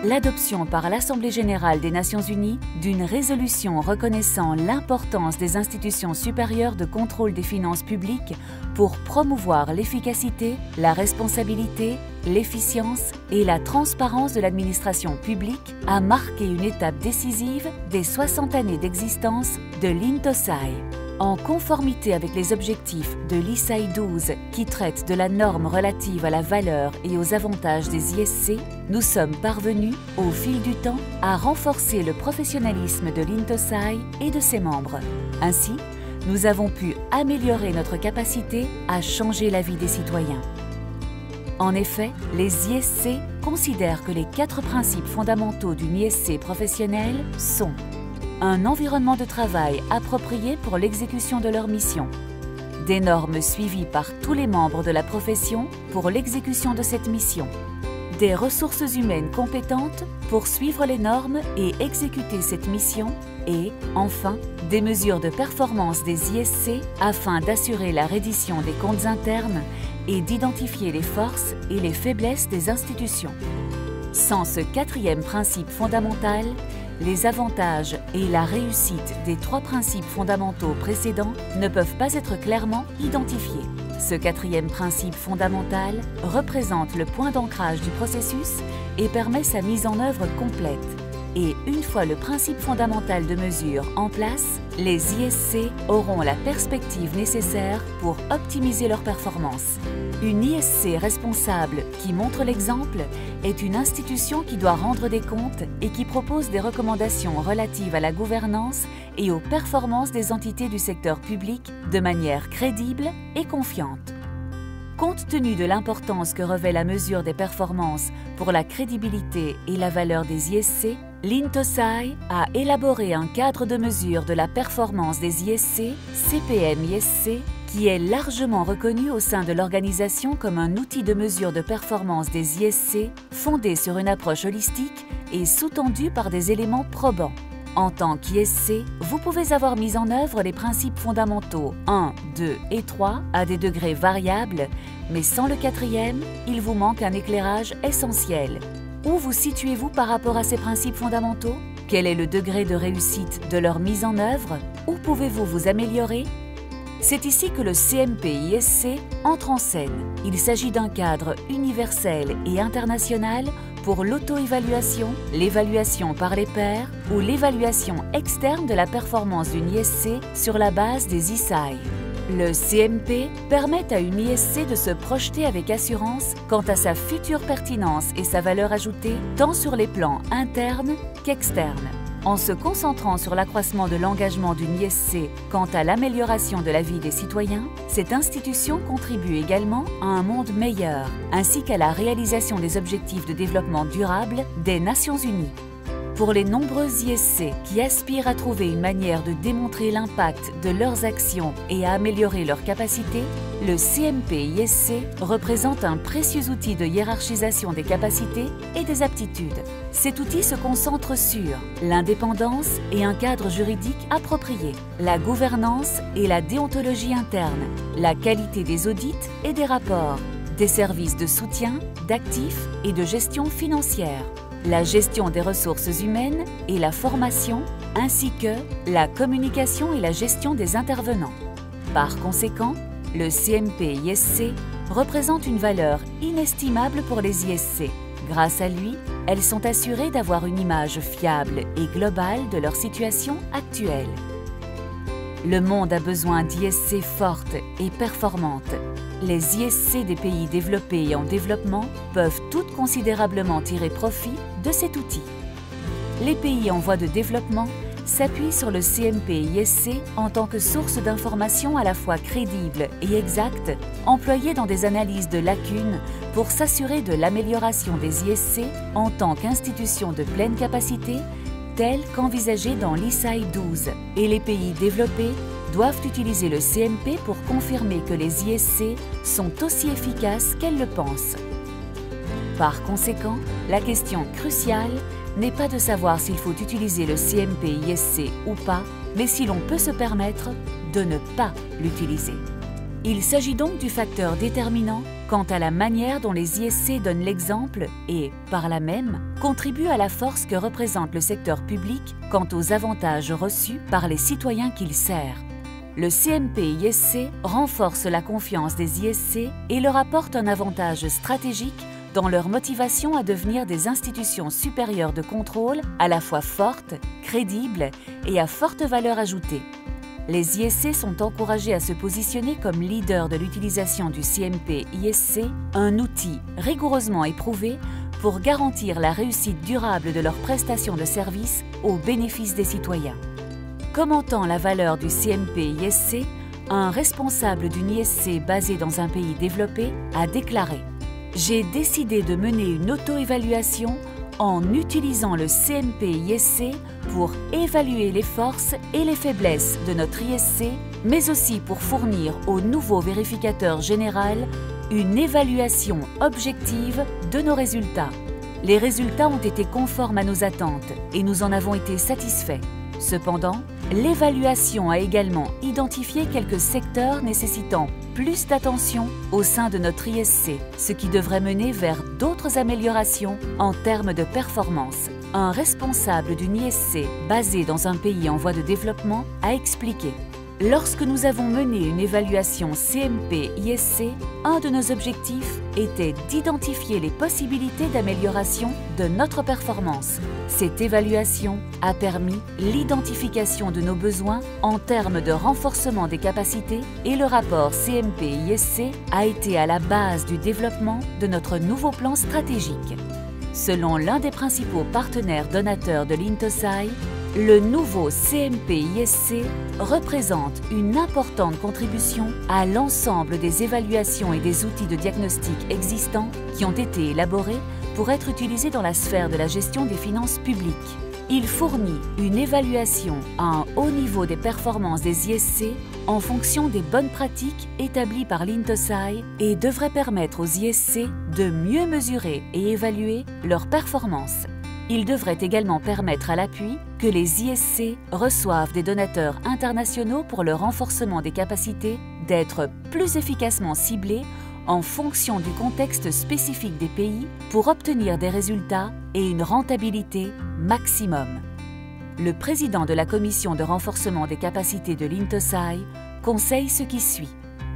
l'adoption par l'Assemblée générale des Nations unies d'une résolution reconnaissant l'importance des institutions supérieures de contrôle des finances publiques pour promouvoir l'efficacité, la responsabilité, l'efficience et la transparence de l'administration publique a marqué une étape décisive des 60 années d'existence de l'INTOSAI. En conformité avec les objectifs de l'ISAI 12 qui traite de la norme relative à la valeur et aux avantages des ISC, nous sommes parvenus, au fil du temps, à renforcer le professionnalisme de l'INTOSAI et de ses membres. Ainsi, nous avons pu améliorer notre capacité à changer la vie des citoyens. En effet, les ISC considèrent que les 4 principes fondamentaux d'une ISC professionnelle sont un environnement de travail approprié pour l'exécution de leur mission, des normes suivies par tous les membres de la profession pour l'exécution de cette mission, des ressources humaines compétentes pour suivre les normes et exécuter cette mission et, enfin, des mesures de performance des ISC afin d'assurer la reddition des comptes internes et d'identifier les forces et les faiblesses des institutions. Sans ce 4e principe fondamental, les avantages et la réussite des 3 principes fondamentaux précédents ne peuvent pas être clairement identifiés. Ce 4e principe fondamental représente le point d'ancrage du processus et permet sa mise en œuvre complète. Et une fois le principe fondamental de mesure en place, les ISC auront la perspective nécessaire pour optimiser leur performance. Une ISC responsable qui montre l'exemple est une institution qui doit rendre des comptes et qui propose des recommandations relatives à la gouvernance et aux performances des entités du secteur public de manière crédible et confiante. Compte tenu de l'importance que revêt la mesure des performances pour la crédibilité et la valeur des ISC, l'INTOSAI a élaboré un cadre de mesure de la performance des ISC, CPM-ISC, qui est largement reconnu au sein de l'organisation comme un outil de mesure de performance des ISC fondé sur une approche holistique et sous-tendu par des éléments probants. En tant qu'ISC, vous pouvez avoir mis en œuvre les principes fondamentaux 1, 2 et 3 à des degrés variables, mais sans le 4e, il vous manque un éclairage essentiel. Où vous situez-vous par rapport à ces principes fondamentaux? Quel est le degré de réussite de leur mise en œuvre? Où pouvez-vous vous améliorer? C'est ici que le CMP-ISC entre en scène. Il s'agit d'un cadre universel et international pour l'auto-évaluation, l'évaluation par les pairs ou l'évaluation externe de la performance d'une ISC sur la base des ISAI. Le CMP permet à une ISC de se projeter avec assurance quant à sa future pertinence et sa valeur ajoutée, tant sur les plans internes qu'externes. En se concentrant sur l'accroissement de l'engagement d'une ISC quant à l'amélioration de la vie des citoyens, cette institution contribue également à un monde meilleur, ainsi qu'à la réalisation des objectifs de développement durable des Nations unies. Pour les nombreux ISC qui aspirent à trouver une manière de démontrer l'impact de leurs actions et à améliorer leurs capacités, le CMP-ISC représente un précieux outil de hiérarchisation des capacités et des aptitudes. Cet outil se concentre sur l'indépendance et un cadre juridique approprié, la gouvernance et la déontologie interne, la qualité des audits et des rapports, des services de soutien, d'actifs et de gestion financière, la gestion des ressources humaines et la formation, ainsi que la communication et la gestion des intervenants. Par conséquent, le CMP-ISC représente une valeur inestimable pour les ISC. Grâce à lui, elles sont assurées d'avoir une image fiable et globale de leur situation actuelle. Le monde a besoin d'ISC fortes et performantes. Les ISC des pays développés et en développement peuvent toutes considérablement tirer profit de cet outil. Les pays en voie de développement s'appuient sur le CMP-ISC en tant que source d'informations à la fois crédible et exacte, employée dans des analyses de lacunes pour s'assurer de l'amélioration des ISC en tant qu'institution de pleine capacité, telle qu'envisagée dans l'ISAI 12. Et les pays développés doivent utiliser le CMP pour confirmer que les ISC sont aussi efficaces qu'elles le pensent. Par conséquent, la question cruciale n'est pas de savoir s'il faut utiliser le CMP-ISC ou pas, mais si l'on peut se permettre de ne pas l'utiliser. Il s'agit donc du facteur déterminant quant à la manière dont les ISC donnent l'exemple et, par là même, contribuent à la force que représente le secteur public quant aux avantages reçus par les citoyens qu'il sert. Le CMP-ISC renforce la confiance des ISC et leur apporte un avantage stratégique dans leur motivation à devenir des institutions supérieures de contrôle à la fois fortes, crédibles et à forte valeur ajoutée. Les ISC sont encouragés à se positionner comme leaders de l'utilisation du CMP-ISC, un outil rigoureusement éprouvé pour garantir la réussite durable de leurs prestations de services au bénéfice des citoyens. Commentant la valeur du CMP-ISC, un responsable d'une ISC basée dans un pays développé a déclaré « J'ai décidé de mener une auto-évaluation en utilisant le CMP-ISC pour évaluer les forces et les faiblesses de notre ISC, mais aussi pour fournir au nouveau vérificateur général une évaluation objective de nos résultats. Les résultats ont été conformes à nos attentes et nous en avons été satisfaits. Cependant, l'évaluation a également identifié quelques secteurs nécessitant plus d'attention au sein de notre ISC, ce qui devrait mener vers d'autres améliorations en termes de performance. Un responsable d'une ISC basée dans un pays en voie de développement a expliqué « Lorsque nous avons mené une évaluation CMP-ISC, un de nos objectifs était d'identifier les possibilités d'amélioration de notre performance. Cette évaluation a permis l'identification de nos besoins en termes de renforcement des capacités et le rapport CMP-ISC a été à la base du développement de notre nouveau plan stratégique. » Selon l'un des principaux partenaires donateurs de l'INTOSAI, le nouveau CMP-ISC représente une importante contribution à l'ensemble des évaluations et des outils de diagnostic existants qui ont été élaborés pour être utilisés dans la sphère de la gestion des finances publiques. Il fournit une évaluation à un haut niveau des performances des ISC en fonction des bonnes pratiques établies par l'INTOSAI et devrait permettre aux ISC de mieux mesurer et évaluer leurs performances. Il devrait également permettre à l'appui que les ISC reçoivent des donateurs internationaux pour le renforcement des capacités d'être plus efficacement ciblés en fonction du contexte spécifique des pays pour obtenir des résultats et une rentabilité maximum. Le président de la commission de renforcement des capacités de l'INTOSAI conseille ce qui suit.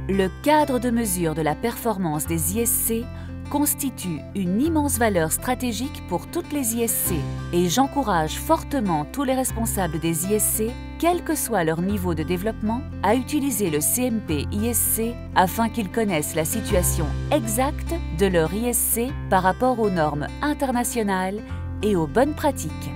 Le cadre de mesure de la performance des ISC constitue une immense valeur stratégique pour toutes les ISC et j'encourage fortement tous les responsables des ISC, quel que soit leur niveau de développement, à utiliser le CMP-ISC afin qu'ils connaissent la situation exacte de leur ISC par rapport aux normes internationales et aux bonnes pratiques.